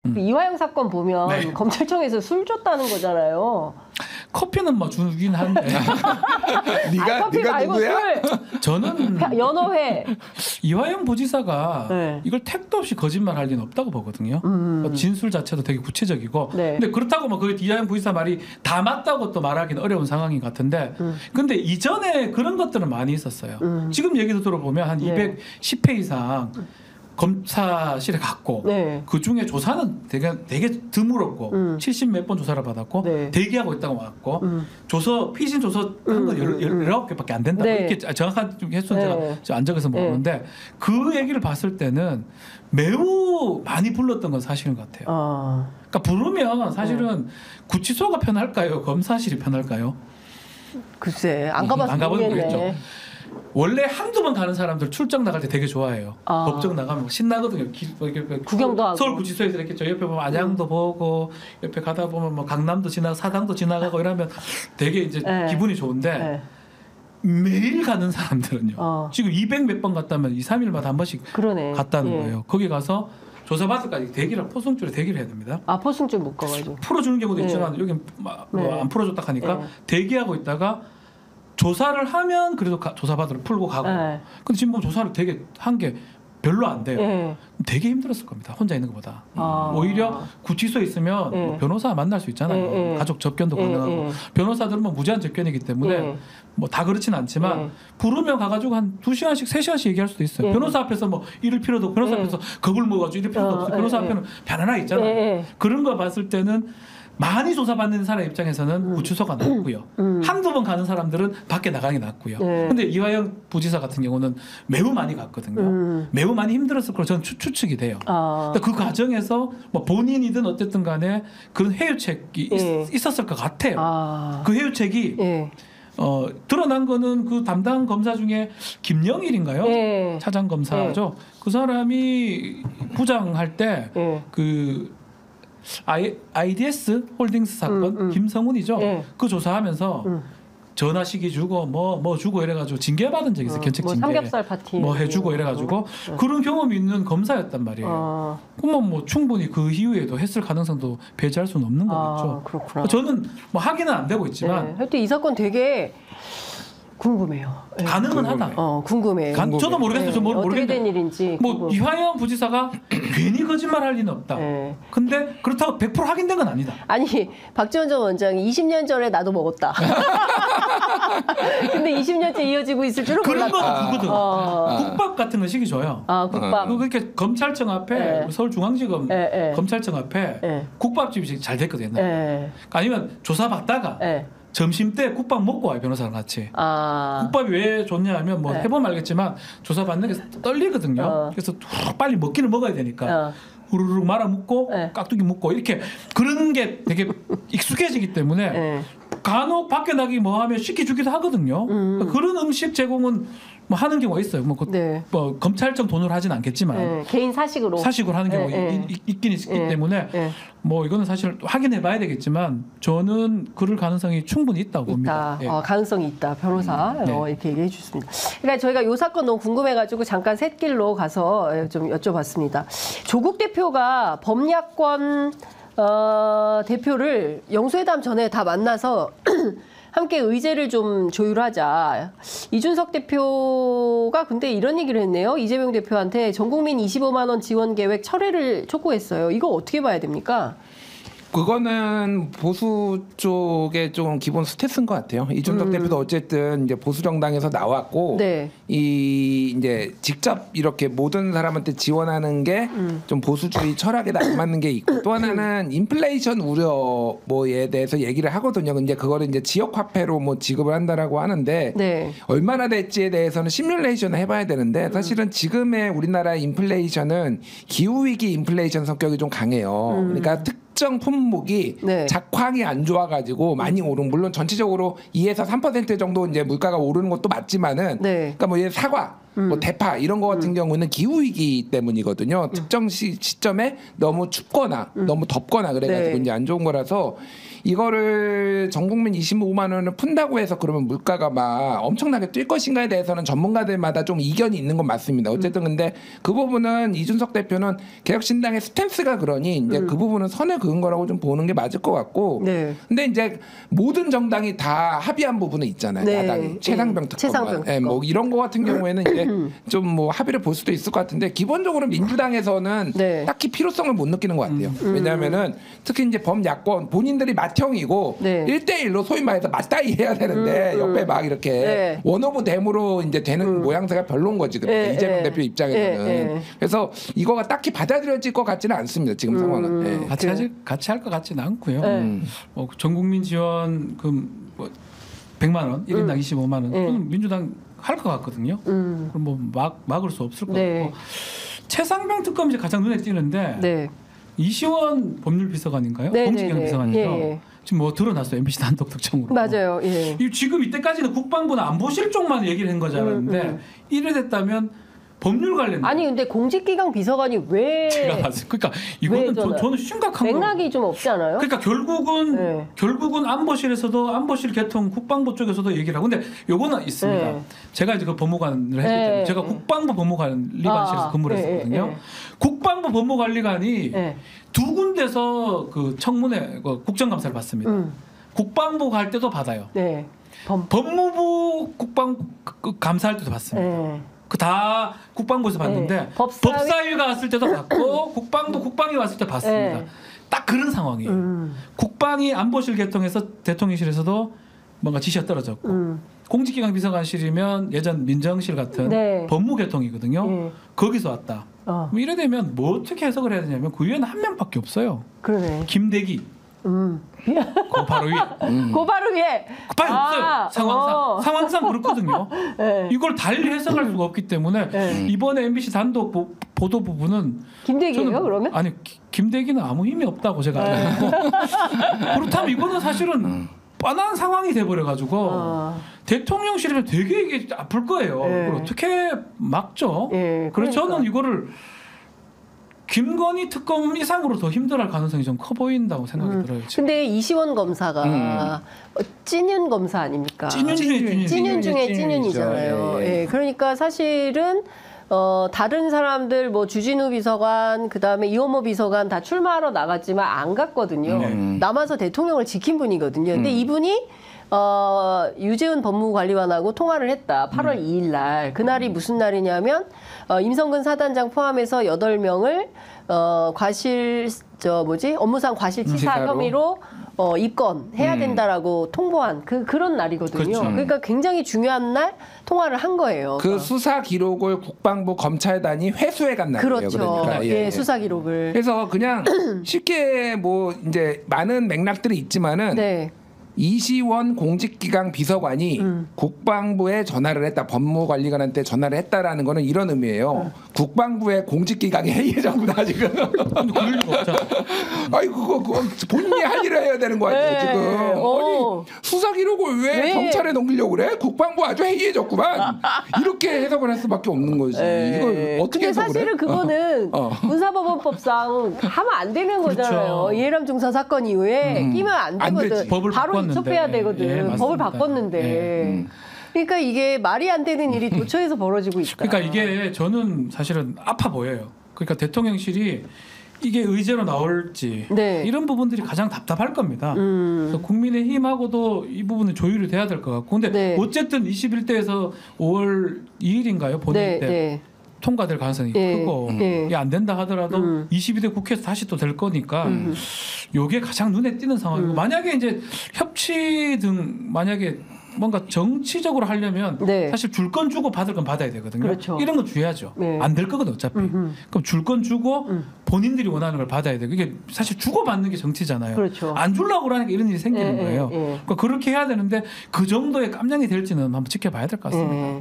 그 이화영 사건 보면 네. 검찰청에서 술 줬다는 거잖아요. 커피는 뭐 주긴 한데 커피 네가 말고 누구야? 술. 저는 연어회. 이화영 부지사가 네. 이걸 택도 없이 거짓말할 리는 없다고 보거든요. 진술 자체도 되게 구체적이고. 네. 근데 그렇다고 뭐 그게 이화영 부지사 말이 다 맞다고 또 말하기는 어려운 상황인 것 같은데. 근데 이전에 그런 것들은 많이 있었어요. 지금 얘기도 들어보면 한 네. 210회 이상 검사실에 갔고 네. 그 중에 조사는 되게 드물었고 70몇 번 조사를 받았고 네. 대기하고 있다고 왔고 피신 조사 한건 19개밖에 안 된다고 네. 이렇게 정확한 횟수는 네. 제가 안 적어서 모르는데 그 얘기를 봤을 때는 매우 많이 불렀던 건 사실인 것 같아요. 그러니까 부르면 사실은 구치소가 편할까요? 검사실이 편할까요? 글쎄 안 가봐서 안 가봐도 모르겠네. 모르겠죠. 원래 한두 번 가는 사람들 출장 나갈 때 되게 좋아해요. 법정 나가면 신나거든요. 구경도 하고. 서울 구치소에서 이렇게 저 옆에 보면 안양도 보고 옆에 가다 보면 뭐 강남도 지나가 사당도 지나가고 이러면 되게 이제 네. 기분이 좋은데 네. 매일 가는 사람들은요. 지금 200 몇 번 갔다면 2, 3일마다 한 번씩 그러네. 갔다는 예. 거예요. 거기 가서 조사받을까지 포송줄에 대기를 해야 됩니다. 포승줄 못 가가지고. 풀어주는 경우도 네. 있지만 여기 네. 안 풀어줬다 하니까 네. 대기하고 있다가 조사를 하면 그래도 조사받으러 풀고 가고. 네. 근데 지금 보면 조사를 되게 한 게 별로 안 돼요. 네. 되게 힘들었을 겁니다. 혼자 있는 것보다. 아. 오히려 구치소에 있으면 네. 뭐 변호사 만날 수 있잖아요. 네. 가족 접견도 네. 가능하고. 네. 변호사들은 뭐 무제한 접견이기 때문에 네. 뭐 다 그렇진 않지만 네. 부르면 가가지고 한 2시간씩 3시간씩 얘기할 수도 있어요. 네. 변호사 앞에서 뭐 이럴 필요도 없고 변호사 네. 앞에서 겁을 먹어가지고 이럴 필요도 없고 변호사 앞에는 편안하게 있잖아요. 네. 그런 거 봤을 때는 많이 조사받는 사람 입장에서는 구치소가 낫고요. 한두 번 가는 사람들은 밖에 나가는 게 낫고요. 네. 근데 이화영 부지사 같은 경우는 매우 많이 갔거든요. 매우 많이 힘들었을 거로 저는 추측이 돼요. 근데 그 과정에서 뭐 본인이든 어쨌든 간에 그런 회유책이 네. 있었을 것 같아요. 그 회유책이 네. 드러난 거는 그 담당 검사 중에 김영일인가요? 네. 차장 검사죠. 그 사람이 부장할 때 네. 그 IDS 홀딩스 사건 김성훈이죠. 네. 그 조사하면서 전화 시기 주고 뭐 주고 이래가지고 징계 받은 적이 있어요. 견책 뭐 징계. 삼겹살 파티 뭐 해주고 이래가지고 그런 경험이 있는 검사였단 말이에요. 그러면 뭐 충분히 그 이후에도 했을 가능성도 배제할 수는 없는 거겠죠. 그렇구나. 저는 뭐 하기는 안 되고 있지만 네. 하여튼 이 사건 되게 궁금해요. 네. 가능은 하다. 궁금해. 저도 모르겠어요. 저 어떻게 모르겠는데 된 일인지. 뭐 궁금. 이화영 부지사가 괜히 거짓말할 리는 없다. 네. 근데 그렇다고 100% 확인된 건 아니다. 아니 박지원 전 원장이 20년 전에 나도 먹었다. 근데 20년째 이어지고 있을 줄은 그런 몰랐다. 건 누구든 국밥 같은 거 시기 줘요. 국밥. 그렇게 검찰청 앞에 네. 서울중앙지검 네. 검찰청 앞에 네. 국밥집이 잘 됐거든요. 네. 아니면 조사 받다가 네. 점심 때 국밥 먹고 와요, 변호사랑 같이. 아. 국밥이 왜 좋냐 하면 뭐 네. 해보면 알겠지만 조사 받는 게 떨리거든요. 그래서 빨리 먹기는 먹어야 되니까 후루룩 말아 먹고 네. 깍두기 먹고 이렇게 그런 게 되게 익숙해지기 때문에 네. 간혹 밖에 나기 뭐 하면 시켜주기도 하거든요. 그런 음식 제공은 뭐 하는 경우가 있어요. 네. 뭐 검찰청 돈으로 하진 않겠지만 네. 개인 사식으로. 사식으로 하는 경우가 네. 있긴 있기 네. 때문에 네. 뭐 이거는 사실 확인해봐야 되겠지만 저는 그럴 가능성이 충분히 있다고 봅니다. 있다. 가능성이 있다. 변호사 네. 이렇게 얘기해 주셨습니다. 그러니까 저희가 이 사건 너무 궁금해가지고 잠깐 샛길로 가서 좀 여쭤봤습니다. 조국 대표가 범야권 대표를 영수회담 전에 다 만나서 함께 의제를 좀 조율하자. 이준석 대표가 근데 이런 얘기를 했네요. 이재명 대표한테 전국민 25만 원 지원 계획 철회를 촉구했어요. 이거 어떻게 봐야 됩니까? 그거는 보수 쪽에 좀 기본 스탠스인 것 같아요. 이준석 대표도 어쨌든 이제 보수 정당에서 나왔고, 네. 이 이제 직접 이렇게 모든 사람한테 지원하는 게 좀 보수주의 철학에 안 맞는 게 있고, 또 하나는 인플레이션 우려 뭐에 대해서 얘기를 하거든요. 근데 그거를 이제 지역 화폐로 뭐 지급을 한다라고 하는데 네. 얼마나 될지에 대해서는 시뮬레이션을 해봐야 되는데 사실은 지금의 우리나라의 인플레이션은 기후 위기 인플레이션 성격이 좀 강해요. 그러니까 특정 품목이 네. 작황이 안 좋아가지고 많이 오른, 물론 전체적으로 2에서 3% 정도 이제 물가가 오르는 것도 맞지만은, 네. 그러니까 뭐 사과 뭐 대파 이런 거 같은 경우는 기후 위기 때문이거든요. 특정 시점에 너무 춥거나 너무 덥거나 그래가지고 네. 이제 안 좋은 거라서 이거를 전 국민 25만 원을 푼다고 해서 그러면 물가가 막 엄청나게 뛸 것인가에 대해서는 전문가들마다 좀 이견이 있는 건 맞습니다. 어쨌든 근데 그 부분은 이준석 대표는 개혁신당의 스탠스가 그러니 이제 그 부분은 선을 그은 거라고 좀 보는 게 맞을 것 같고. 네. 근데 이제 모든 정당이 다 합의한 부분은 있잖아요. 네. 야당이 최상병 특검, 특검. 뭐 이런 거 같은 경우에는 이제 좀 뭐 합의를 볼 수도 있을 것 같은데 기본적으로 민주당에서는 네. 딱히 필요성을 못 느끼는 것 같아요. 왜냐하면은 특히 이제 범야권 본인들이 맏형이고 네. 1대1로 소위 말해서 맞다이 해야 되는데 옆에 막 이렇게 네. 원오브 댐으로 이제 되는 모양새가 별로인 거지. 네. 이재명 네. 대표 입장에서는. 네. 그래서 이거가 딱히 받아들여질 것 같지는 않습니다. 지금 상황은. 네. 같이 할 것 같지는 않고요. 네. 전 국민 지원금 뭐 100만 원, 1인당 25만 원. 그건 민주당 할 것 같거든요. 그럼 뭐 막을 수 없을 것 네. 같고. 최상병 특검이 가장 눈에 띄는데 네. 이시원 법률비서관인가요? 네, 공직기강 네, 네. 비서관이죠. 예. 지금 뭐 드러났어요. MBC 단독 특종으로. 맞아요. 예. 지금 이때까지는 국방부나 안보실 쪽만 얘기를 한 거잖아요. 이래 됐다면 법률 관련 아니 근데 공직기강 비서관이 왜 제가 봤어요. 그러니까 이거는 저는 심각한 거. 맥락이 좀 없지 않아요? 그러니까 네. 결국은 안보실에서도 안보실 개통 국방부 쪽에서도 얘기를 하고 근데 요거는 있습니다. 네. 제가 이제 그 법무관을 했기 네. 때문에 제가 국방부 법무관리관실에서 근무를 네, 했었거든요. 네. 국방부 법무관리관이 네. 두 군데서 그 청문회 그 국정감사를 받습니다. 국방부 갈 때도 받아요. 네. 법무부 국방 감사할 때도 받습니다. 네. 그 다 국방부에서 봤는데 네. 법사위가 갔을 때도 받고 국방이 왔을 때 봤습니다. 네. 딱 그런 상황이에요. 국방이 안보실 개통해서 대통령실에서도 뭔가 지시가 떨어졌고 공직기강 비서관실이면 예전 민정실 같은 네. 법무 개통이거든요. 네. 거기서 왔다. 뭐 이래 되면 뭐 어떻게 해석을 해야 되냐면 그 위에는 한 명밖에 없어요. 그러네. 김대기. 그 바로 위에. 그 바로 위에. 빨리 없어요. 상황상 그렇거든요. 네. 이걸 달리 해석할 수가 없기 때문에 네. 이번에 MBC 단독 보도 부분은 김대기예요, 그러면? 아니 김대기는 아무 힘이 없다고 제가 알고 그렇다면 이거는 사실은 뻔한 상황이 돼버려가지고 대통령실이면 되게 이게 아플 거예요. 네. 이걸 어떻게 막죠? 네, 그래서 그러니까. 저는 이거를 김건희 특검 이상으로 더 힘들어할 가능성이 좀 커 보인다고 생각이 들어요. 지금. 근데 이시원 검사가 찐윤 검사 아닙니까? 찐윤 중에 찐윤 중에 찐윤이죠. 찐윤이잖아요. 예, 예. 예, 그러니까 사실은 다른 사람들 뭐 주진우 비서관 그다음에 이원모 비서관 다 출마하러 나갔지만 안 갔거든요. 남아서 대통령을 지킨 분이거든요. 근데 이분이 유재훈 법무관리관하고 통화를 했다. 8월 2일 날. 그날이 무슨 날이냐면 임성근 사단장 포함해서 8명을 업무상 과실치사 치사로? 혐의로 입건해야 된다라고 통보한 그런 날이거든요. 그렇죠. 그러니까 굉장히 중요한 날 통화를 한 거예요. 그 수사 기록을 국방부 검찰단이 회수해 간 날이에요. 그렇죠. 그러니까 예, 수사 기록을. 그래서 그냥 쉽게 뭐 이제 많은 맥락들이 있지만은 네. 이시원 공직기강 비서관이 국방부에 전화를 했다. 법무관리관한테 전화를 했다라는 거는 이런 의미예요. 국방부의 공직기강이 해이해졌구나 지금. 근데 그럴 리가 없잖아. 아이 그거 본인이 할 일을 해야 되는 거 아니에요 네. 지금. 아니 수사 기록을 왜 네. 경찰에 넘기려고 그래? 국방부 아주 해이해졌구만. 이렇게 해석을 할 수밖에 없는 거지. 이걸 어떻게 근데 해석을 사실은 해? 그거는 군사법원법상 하면 안 되는 거잖아요. 그렇죠. 이해람 중사 사건 이후에 끼면 안 안 되거든. 되지. 법을 바로 바꿨는데. 이첩해야 되거든. 예, 맞습니다. 법을 바꿨는데. 예. 그러니까 이게 말이 안 되는 일이 도처에서 벌어지고 있다. 그러니까 이게 저는 사실은 아파 보여요. 그러니까 대통령실이 이게 의제로 나올지 네. 이런 부분들이 가장 답답할 겁니다. 그래서 국민의힘하고도 이 부분은 조율이 돼야 될 것 같고 근데 네. 어쨌든 21대에서 5월 2일인가요? 본회의 네, 때 네. 통과될 가능성이 예, 크고 예. 이게 안 된다 하더라도 22대 국회에서 다시 또 될 거니까 요게 가장 눈에 띄는 상황이고 만약에 이제 협치 등 만약에 뭔가 정치적으로 하려면 네. 사실 줄 건 주고 받을 건 받아야 되거든요. 그렇죠. 이런 건 주의하죠. 네. 안 될 거거든 어차피. 그럼 줄 건 주고 본인들이 원하는 걸 받아야 돼. 이게 사실 주고 받는 게 정치잖아요. 그렇죠. 안 주려고 그러니까 이런 일이 생기는 예, 거예요. 예, 예. 그러니까 그렇게 해야 되는데 그 정도의 깜냥이 될지는 한번 지켜봐야 될 것 같습니다. 예.